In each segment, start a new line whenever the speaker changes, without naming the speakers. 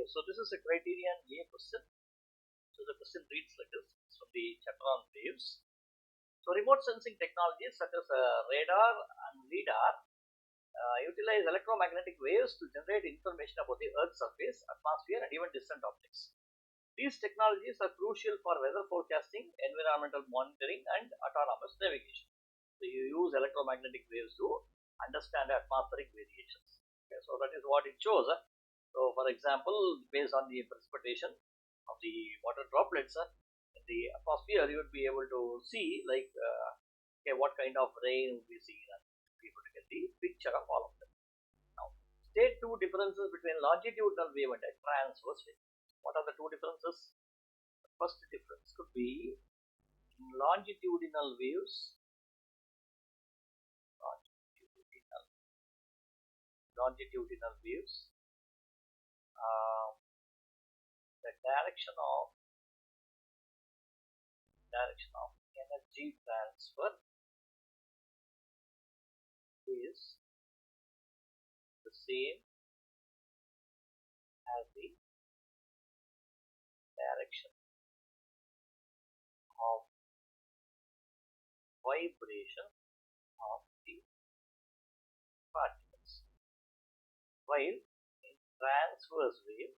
so this is a criterion A question. So the question reads like this. It's from the chapter on waves. So remote sensing technologies such as radar and lidar utilize electromagnetic waves to generate information about the Earth's surface, atmosphere, and even distant objects. These technologies are crucial for weather forecasting, environmental monitoring, and autonomous navigation. So you use electromagnetic waves to understand atmospheric variations. Okay, so that is what it shows. So for example, based on the precipitation of the water droplets in the atmosphere, you would be able to see like okay, what kind of rain would we see, and be able to get the picture of all of them. Now, state two differences between longitudinal wave and a transverse wave. What are the two differences? The first difference could be in longitudinal waves. Longitudinal waves, the direction of energy transfer is the same as the direction of vibration of the particles. While in transverse wave,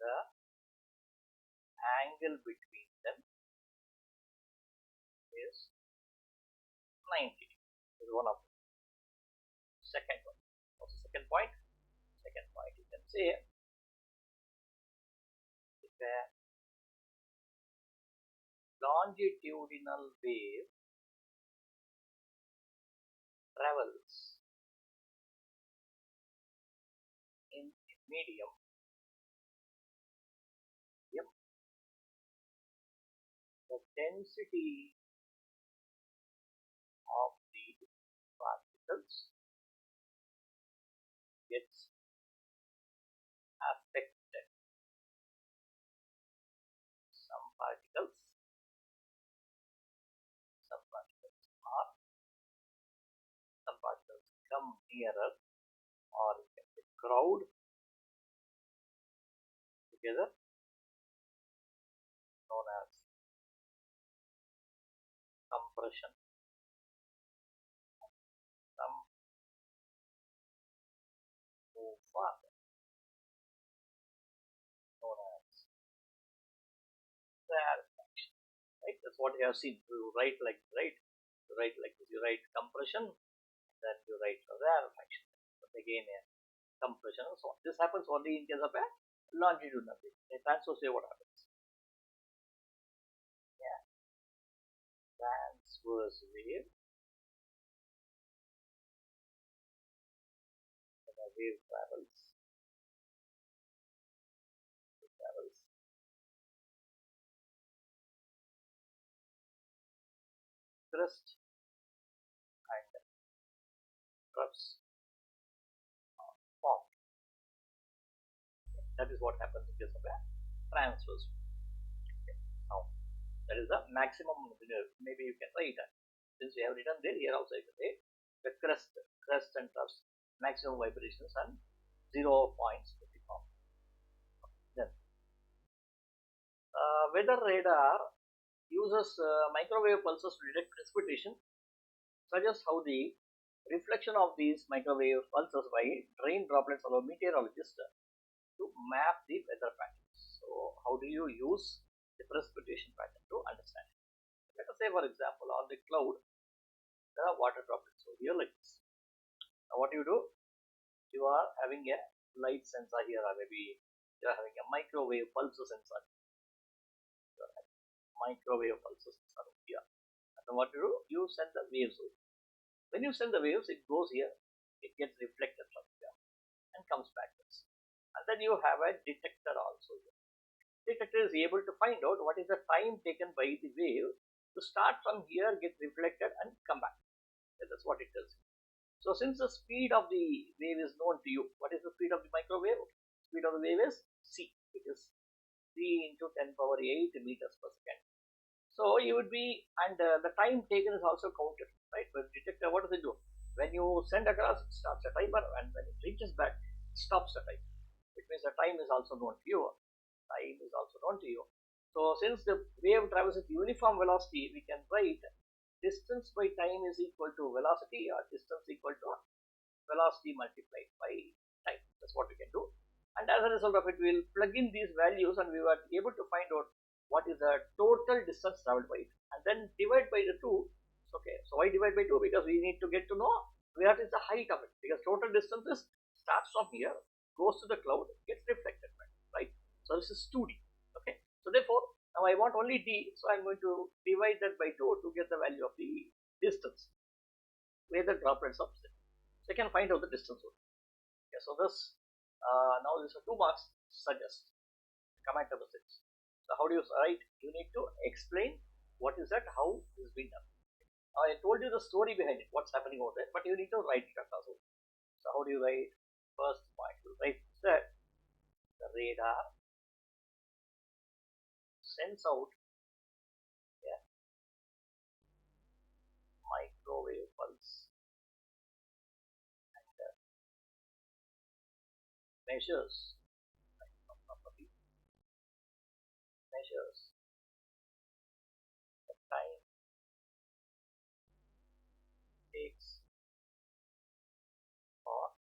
the angle between them is 90 degrees. This is one of them. Second one. What's the second point? Second point, you can say if a longitudinal wave travels in a medium the density of the particles gets affected. Some particles come nearer, or you can say crowd together, known as compression. Some move farther, known as rarefaction. Right? That's what you have seen. You write like this, right? You write like this. You write compression, then you write rarefaction. But again, compression and so on. This happens only in case of a longitudinal wave. In transverse wave, what happens? Yeah, transverse wave. When a wave travels, crest and troughs are formed. That is what happens in case of a transverse wave. Okay. Now, that is the maximum. Maybe you can write that. Since we have written there, here also you can say the crest and troughs, maximum vibrations and 0 points will be formed. Then, weather radar uses microwave pulses to detect precipitation, suggests how the reflection of these microwave pulses by rain droplets allow meteorologists to map the weather patterns. So, how do you use the precipitation pattern to understand it? Let us say, for example, on the cloud, there are water droplets. So, here like this. Now, what do? You are having a light sensor here, or maybe you are having a microwave pulse sensor. Microwave pulses are here. And what you do? You send the waves over. When you send the waves, it goes here, it gets reflected from here and comes backwards. And then you have a detector also here. Detector is able to find out what is the time taken by the wave to start from here, get reflected and come back. That's what it does. So since the speed of the wave is known to you, what is the speed of the microwave? Speed of the wave is c, which is 3 into 10 power 8 meters per second. So you would be, and the time taken is also counted, right? But detector, what does it do? When you send across, it starts a timer, and when it reaches back, it stops the timer. Which means the time is also known to you. Time is also known to you. So since the wave travels at uniform velocity, we can write distance by time is equal to velocity, or distance equal to velocity multiplied by time. That's what we can do. And as a result of it, we will plug in these values, and we were able to find out what is the total distance traveled by it, and then divide by the 2. Okay, so why divide by 2? Because we need to get to know where is the height of it, because total distance is starts from here, goes to the cloud, gets reflected back, right? So this is 2D. Okay, so therefore now I want only D, so I'm going to divide that by 2 to get the value of the distance where the droplets are present. So I can find out the distance. Okay, so this now this is 2 marks. Suggest comment number 6. So how do you write? You need to explain what is that, how this is being done. I told you the story behind it, what's happening over there, but you need to write it also. So how do you write? First point, you write that the radar sends out a microwave pulse and measures the time takes for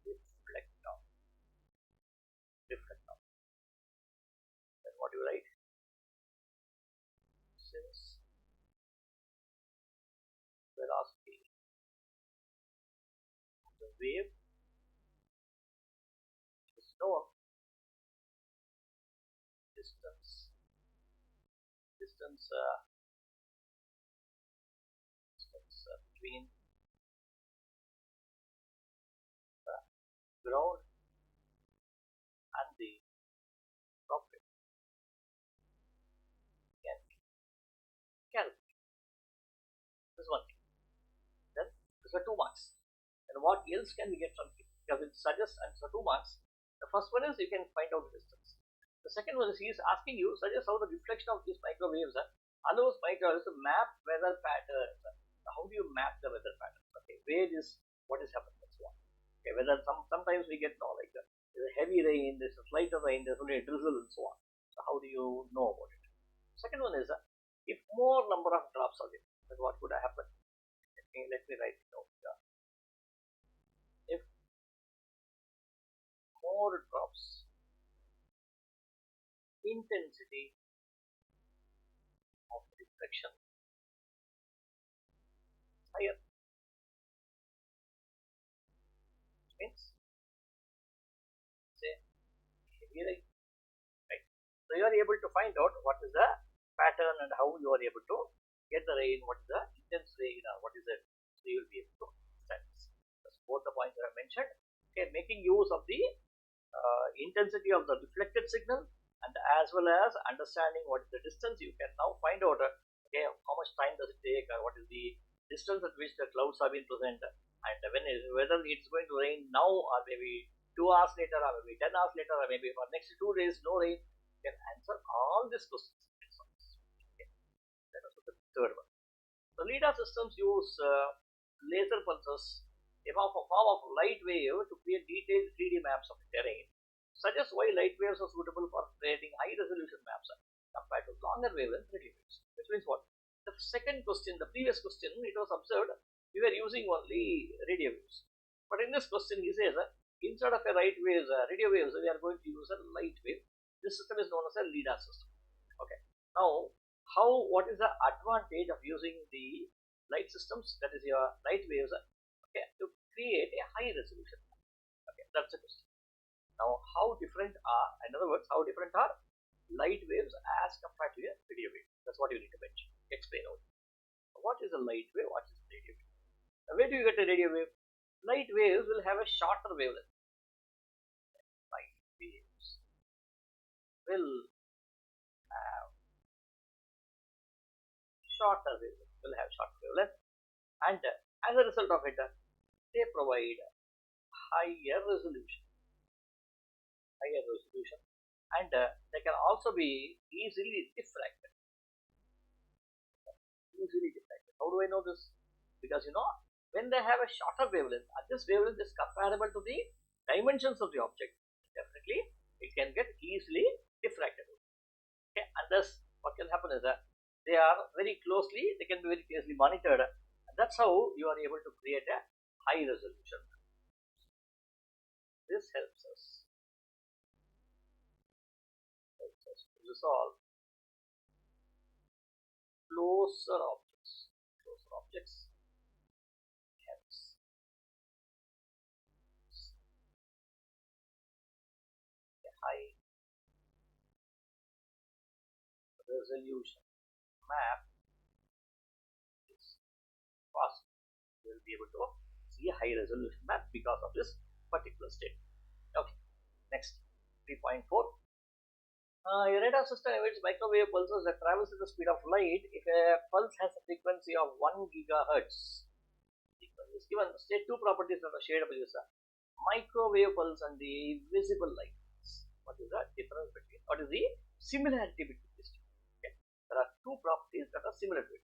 reflect off. Then what do you write? Since velocity of the wave is known, distance between the ground and the droplet can be calculated. This is one thing. Then these are 2 marks. And what else can we get from it? Because it suggests, and so 2 marks. The first one is you can find out the distance. The second one is he is asking you suggest how the reflection of these microwaves allows microwaves to map weather patterns. How do you map the weather patterns? Okay, where is what is happening and so on. Okay, whether sometimes we get like there's a heavy rain, there's a slight rain, there's only a drizzle and so on. So how do you know about it? Second one is if more number of drops are there, then what could happen? Let me write it down here. If more drops, intensity of reflection higher, which means say heavy rain, right? So you are able to find out what is the pattern and how you are able to get the rain, what is the intense rain, or what is it. So you will be able to understand this. That's both the points that I mentioned. Okay, making use of the intensity of the reflected signal, and as well as understanding what is the distance, you can now find out okay, how much time does it take, or what is the distance at which the clouds have been present, and whether it's going to rain now, or maybe 2 hours later, or maybe 10 hours later, or maybe for next 2 days no rain. You can answer all these questions. Okay. That was the third one. The LIDAR systems use laser pulses in a form of light wave to create detailed 3D maps of the terrain. Suggests why light waves are suitable for creating high resolution maps compared to longer wavelength radio waves. Which means what? The second question, the previous question, it was observed we were using only radio waves. But in this question, he says instead of a radio waves, we are going to use a light wave. This system is known as a LIDAR system. Okay. Now, what is the advantage of using the light systems, that is your light waves, okay, to create a high resolution? Okay, that's the question. Now, how different are, in other words, how different are light waves as compared to a radio wave? That's what you need to mention. Explain out. What is a light wave? What is a radio wave? Now, where do you get a radio wave? Light waves will have a shorter wavelength. Light waves will have shorter wavelength, and as a result of it, they provide higher resolution, and they can also be easily diffracted. How do I know this? Because when they have a shorter wavelength, and this wavelength is comparable to the dimensions of the object, definitely it can get easily diffracted. Okay, and thus what can happen is that they can be very closely monitored, and that's how you are able to create a high resolution. This helps us to resolve closer objects. Closer objects helps a high resolution map is fast. You will be able to see a high resolution map because of this particular state. Okay, next 3.4. A radar system emits microwave pulses that travels at the speed of light. If a pulse has a frequency of 1 gigahertz, is given. State two properties that are shared by this microwave pulse and the visible light. What is the difference between? What is the similarity between these two? Okay. There are two properties that are similar to it.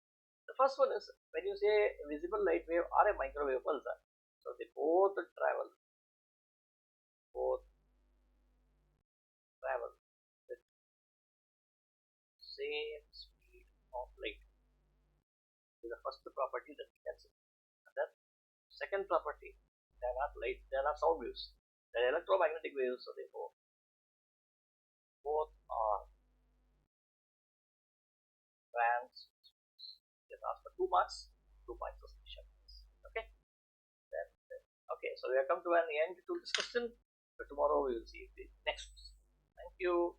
The first one is when you say visible light wave or a microwave pulse, so they both travel with same speed of light. This is the first property that we can see. And then second property, they are not light, they are not sound waves. They are electromagnetic waves, so therefore both are trans. Just ask for 2 marks, 2 points of special. Okay. Okay, so we have come to an end to this question. So tomorrow we will see the next. Thank you.